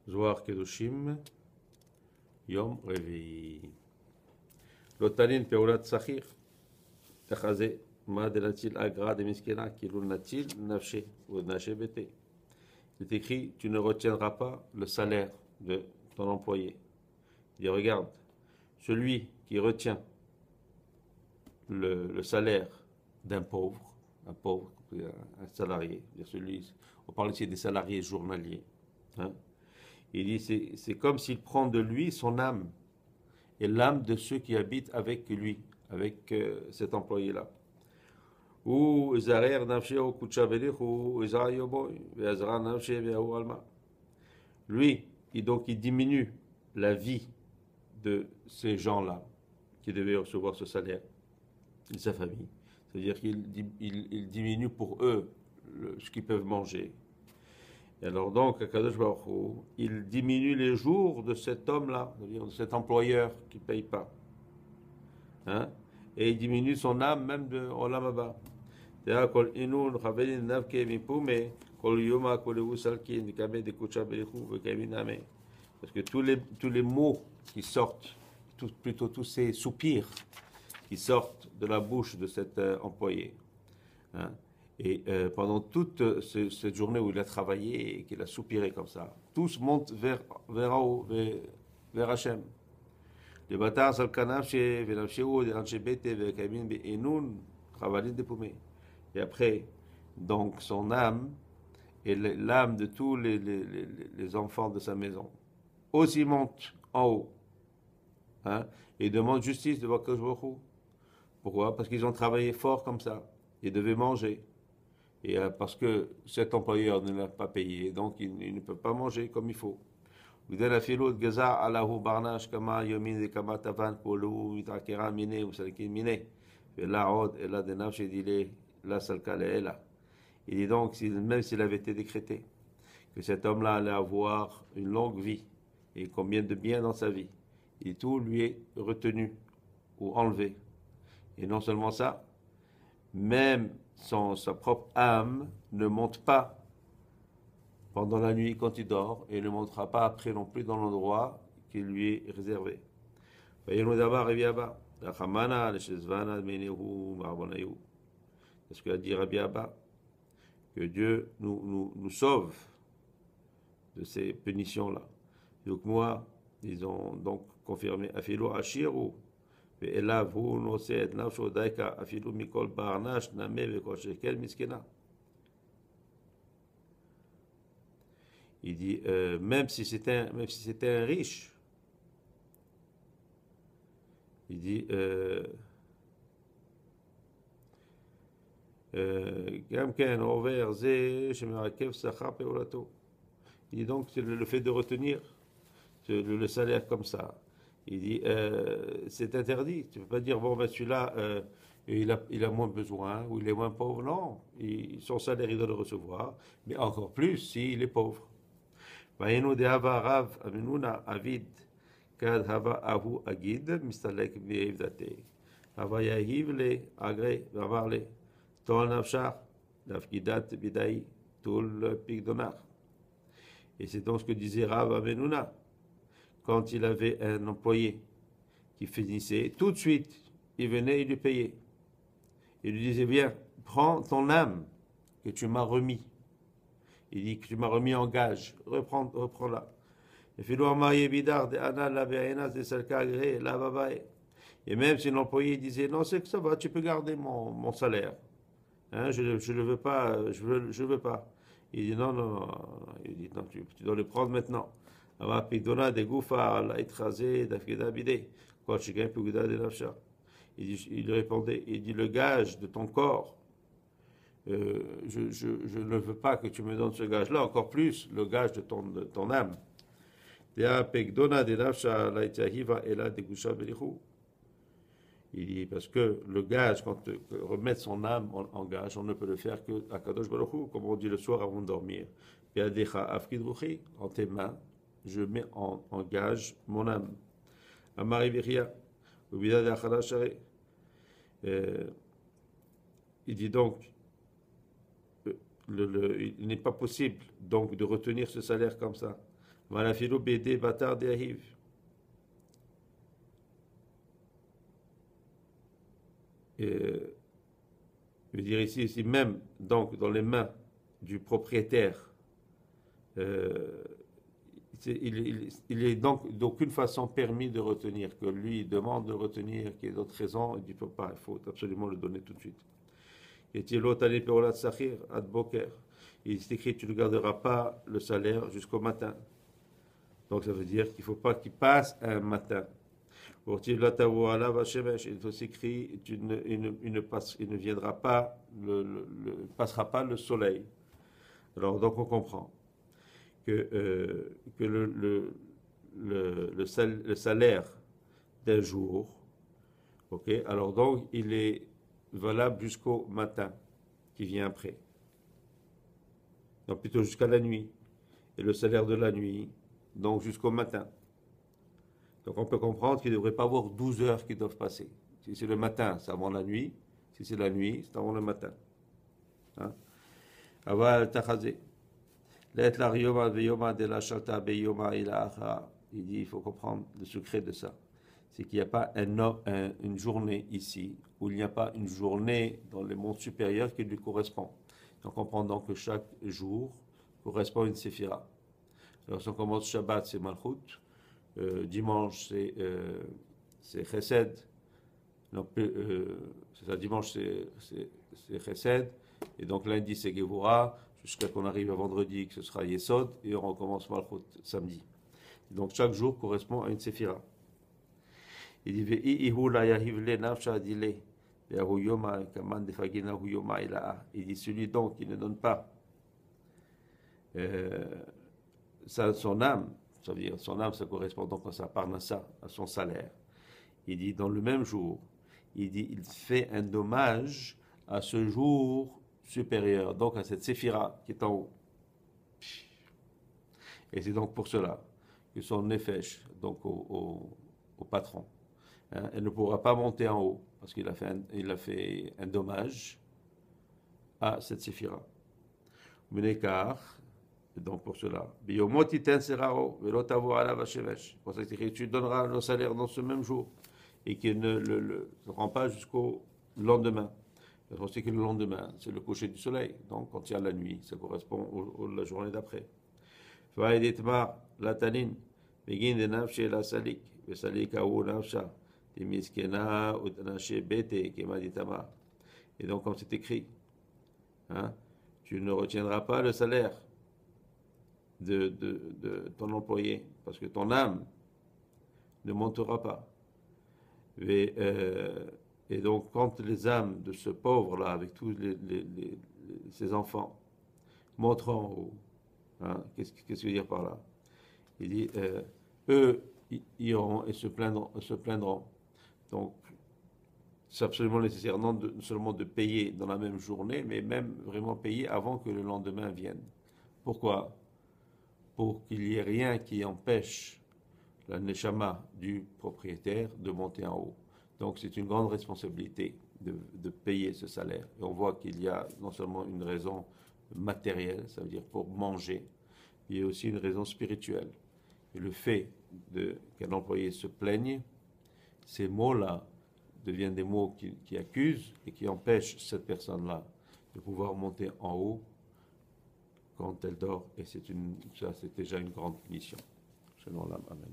Zohar Kedoshim, Yom Revi. Lotalin Peulat Sachir, Echazé, Ma de Natil Agra de Miskena, Kilul Natil, Nafshe, ou Naché Bete. Il est écrit, tu ne retiendras pas le salaire de ton employé. Il dit, regarde, celui qui retient le salaire d'un pauvre, un salarié, on parle ici des salariés journaliers, hein. Il dit, c'est comme s'il prend de lui son âme et l'âme de ceux qui habitent avec lui, avec cet employé-là. Ou lui, donc il diminue la vie de ces gens-là qui devaient recevoir ce salaire, de sa famille. C'est-à-dire qu'il diminue pour eux ce qu'ils peuvent manger. Et alors donc, Akadosh Baruch Hu, il diminue les jours de cet homme-là, c'est-à-dire de cet employeur qui ne paye pas. Hein? Et il diminue son âme même de Olam Haba. Parce que tous les mots qui sortent, plutôt tous ces soupirs qui sortent de la bouche de cet employé, hein, et pendant toute cette journée où il a travaillé et qu'il a soupiré comme ça, tous montent vers en haut, vers Hachem. Les bâtards salkanafshe, venafsheu, deranchebete, vekamin, beenun, chavalin de poumé. Et après, donc son âme et l'âme de tous les enfants de sa maison aussi montent en haut, hein, et demandent justice devant Akadosh Baruch Hu. Pourquoi? Parce qu'ils ont travaillé fort comme ça. Ils devaient manger. Et parce que cet employeur ne l'a pas payé, donc il ne peut pas manger comme il faut. Il dit donc, même s'il avait été décrété que cet homme-là allait avoir une longue vie et combien de bien dans sa vie, et tout lui est retenu ou enlevé. Et non seulement ça, même sa propre âme ne monte pas pendant la nuit quand il dort et ne montera pas après non plus dans l'endroit qui lui est réservé. C'est ce qu'a dit Rabbi Abba, que Dieu nous sauve de ces punitions-là. Donc moi, ils ont donc confirmé Afilo Ashiru. ואליו הוא נושא את נפשו דייקה אפילו מכל ברנש, נמה וכל שקל מסכנה. Il dit, même si c'était un riche, il dit, גם כן עובר זה שמעכב שכר פעולתו. Il dit donc, c'est le fait de retenir le salaire comme ça. Il dit, c'est interdit. Tu ne peux pas dire, bon, ben celui-là, il a moins besoin, ou il est moins pauvre. Non, son salaire, il doit le recevoir, mais encore plus s'il est pauvre. והיינו דהבה רב אמינונה אביד כד הווה אהו אגיד מסתלק בעבדתי. הווה יהיב לאגרי ואמר לי תול נפשך להפקידת בידי תול פיקדונך. Et c'est donc ce que disait Rav Amenuna. Quand il avait un employé qui finissait, tout de suite, il venait et lui payait. Il lui disait, viens, prends ton âme que tu m'as remis. Il dit que tu m'as remis en gage, reprends-la. Et même si l'employé disait, non, c'est que ça va, tu peux garder mon salaire. Hein, je ne le veux pas, je veux pas. Il dit, non. Il dit, non, tu dois le prendre maintenant. Il répondait, il dit, le gage de ton corps, je ne veux pas que tu me donnes ce gage-là, encore plus le gage de ton âme. Il dit, parce que le gage, quand remettre son âme en gage, on ne peut le faire que à Kadosh Baruch Hu, comme on dit le soir avant de dormir. En tes mains, je mets en gage mon âme. Amari Viria, il dit donc, il n'est pas possible donc de retenir ce salaire comme ça. Malafilo Bede Batar de Ahiv. Je veux dire ici, même donc dans les mains du propriétaire, il est donc d'aucune façon permis de retenir, que lui demande de retenir, qu'il y ait d'autres raisons, il dit peut pas, il faut absolument le donner tout de suite. Et il est écrit, tu ne garderas pas le salaire jusqu'au matin. Donc ça veut dire qu'il ne faut pas qu'il passe un matin. Il est aussi écrit, il ne viendra pas, passera pas le soleil. Alors donc on comprend que le salaire d'un jour, ok, alors donc il est valable jusqu'au matin qui vient après. Donc plutôt jusqu'à la nuit. Et le salaire de la nuit, donc jusqu'au matin. Donc on peut comprendre qu'il ne devrait pas avoir 12 heures qui doivent passer. Si c'est le matin, c'est avant la nuit. Si c'est la nuit, c'est avant le matin. Hein? Aval tachazé. Il dit, il faut comprendre le secret de ça. C'est qu'il n'y a pas une journée ici, où il n'y a pas une journée dans le monde supérieur qui lui correspond. Donc on comprend donc que chaque jour correspond à une séphira. Alors si on commence Shabbat, c'est Malchut. Dimanche, c'est Chesed. Donc, c'est ça, dimanche, c'est Chesed. Et donc lundi, c'est Gevura. Jusqu'à qu'on arrive à vendredi, que ce sera Yesod. Et on recommence Malchut samedi. Et donc chaque jour correspond à une séphira. Il dit il dit celui donc qui ne donne pas son âme, ça veut dire son âme, ça correspond donc à sa parnassa, à son salaire. Il dit dans le même jour, il dit il fait un dommage à ce jour supérieur, donc à cette séphira qui est en haut. Et c'est donc pour cela que son nefesh, donc au patron, hein, elle ne pourra pas monter en haut parce qu'il a fait un dommage à cette séphira. Menekar, donc pour cela, pour ça que tu donneras le salaire dans ce même jour et qu'il ne le rend pas jusqu'au lendemain. On sait que le lendemain, c'est le coucher du soleil. Donc, quand il y a la nuit, ça correspond à la journée d'après. Et donc, comme c'est écrit, hein, tu ne retiendras pas le salaire de ton employé, parce que ton âme ne montera pas. Et donc, quand les âmes de ce pauvre-là, avec tous ses enfants, montrent en haut, hein, qu'est-ce que je veux dire par là? Il dit, eux iront et se plaindront. Donc, c'est absolument nécessaire, non seulement de payer dans la même journée, mais même vraiment payer avant que le lendemain vienne. Pourquoi? Pour qu'il n'y ait rien qui empêche la neshama du propriétaire de monter en haut. Donc c'est une grande responsabilité de payer ce salaire. Et on voit qu'il y a non seulement une raison matérielle, ça veut dire pour manger, il y a aussi une raison spirituelle. Et le fait qu'un employé se plaigne, ces mots-là deviennent des mots qui accusent et qui empêchent cette personne-là de pouvoir monter en haut quand elle dort. Et ça, c'est déjà une grande punition. Selon l'âme. Amen.